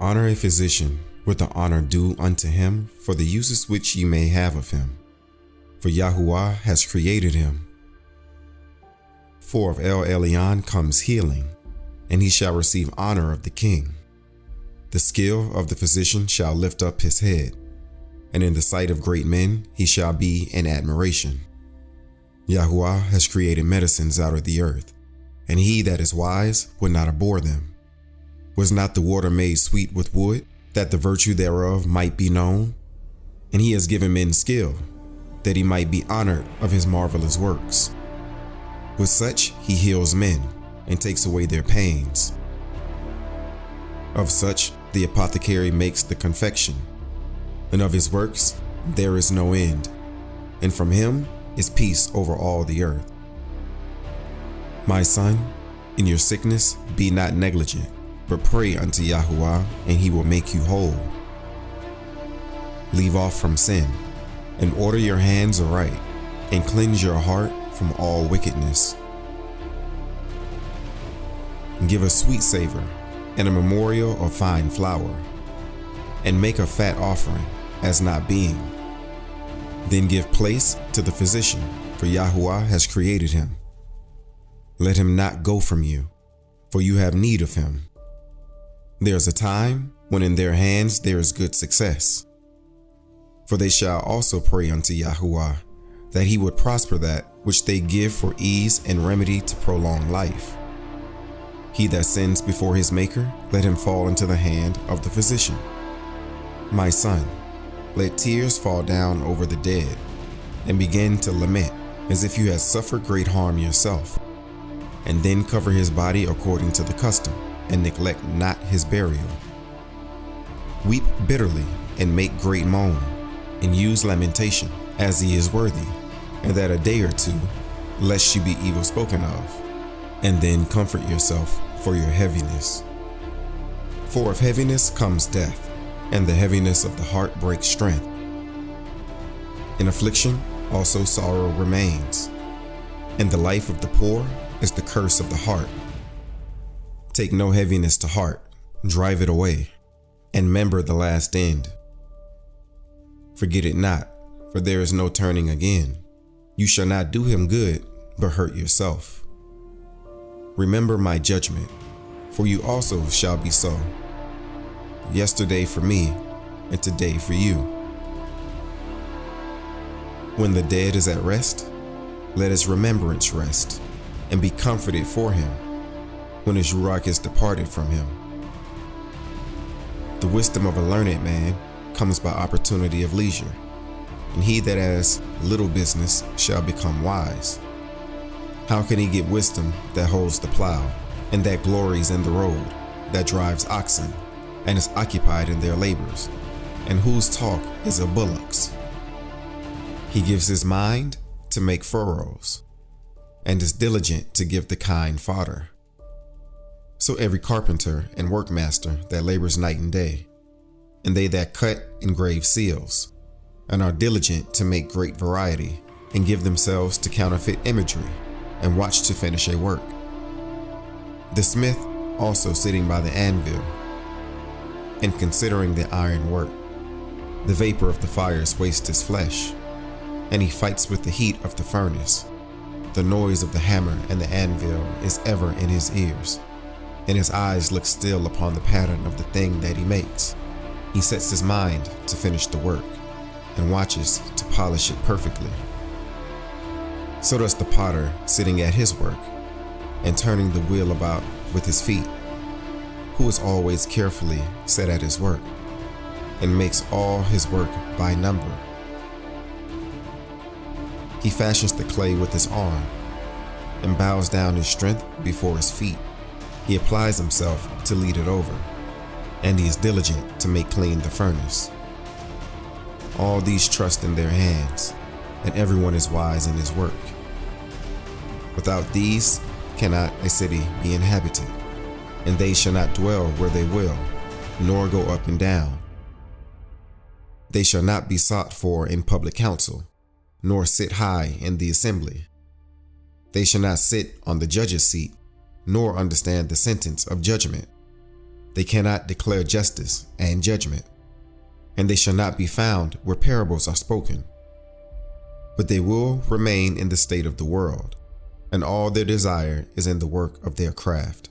honor a physician with the honor due unto him for the uses which ye may have of him, for Yahuwah has created him. For of El Elyon comes healing, and he shall receive honor of the king. The skill of the physician shall lift up his head, and in the sight of great men he shall be in admiration. Yahuwah has created medicines out of the earth, and he that is wise would not abhor them. Was not the water made sweet with wood, that the virtue thereof might be known? And he has given men skill, that he might be honored of his marvelous works. With such he heals men, and takes away their pains. Of such the apothecary makes the confection, and of his works there is no end, and from him is peace over all the earth. My son, in your sickness be not negligent, but pray unto Yahuwah, and he will make you whole. Leave off from sin, and order your hands aright, and cleanse your heart from all wickedness. Give a sweet savor, and a memorial of fine flour, and make a fat offering, as not being. Then give place to the physician, for Yahuwah has created him. Let him not go from you, for you have need of him. There is a time when in their hands there is good success. For they shall also pray unto Yahuwah, that he would prosper that which they give for ease and remedy to prolong life. He that sins before his maker, let him fall into the hand of the physician. My son, let tears fall down over the dead, and begin to lament as if you had suffered great harm yourself, and then cover his body according to the custom, and neglect not his burial. Weep bitterly, and make great moan, and use lamentation, as he is worthy, and that a day or two, lest you be evil spoken of, and then comfort yourself for your heaviness. For of heaviness comes death, and the heaviness of the heart breaks strength. In affliction also sorrow remains, and the life of the poor is the curse of the heart. Take no heaviness to heart, drive it away, and remember the last end. Forget it not, for there is no turning again. You shall not do him good, but hurt yourself. Remember my judgment, for you also shall be so. Yesterday for me, and today for you. When the dead is at rest, let his remembrance rest, and be comforted for him, when his ruach is departed from him. The wisdom of a learned man comes by opportunity of leisure, and he that has little business shall become wise. How can he get wisdom that holds the plow, and that glories in the road, that drives oxen, and is occupied in their labors, and whose talk is of bullocks? He gives his mind to make furrows, and is diligent to give the kind fodder. So every carpenter and workmaster that labors night and day, and they that cut engrave seals, and are diligent to make great variety, and give themselves to counterfeit imagery, and watch to finish a work. The smith also sitting by the anvil, and considering the iron work. The vapor of the fires wastes his flesh, and he fights with the heat of the furnace. The noise of the hammer and the anvil is ever in his ears, and his eyes look still upon the pattern of the thing that he makes. He sets his mind to finish the work, and watches to polish it perfectly. So does the potter sitting at his work, and turning the wheel about with his feet, who is always carefully set at his work, and makes all his work by number. He fashions the clay with his arm, and bows down his strength before his feet. He applies himself to lead it over, and he is diligent to make clean the furnace. All these trust in their hands, and everyone is wise in his work. Without these cannot a city be inhabited, and they shall not dwell where they will, nor go up and down. They shall not be sought for in public council, nor sit high in the assembly. They shall not sit on the judge's seat, nor understand the sentence of judgment. They cannot declare justice and judgment, and they shall not be found where parables are spoken. But they will remain in the state of the world, and all their desire is in the work of their craft.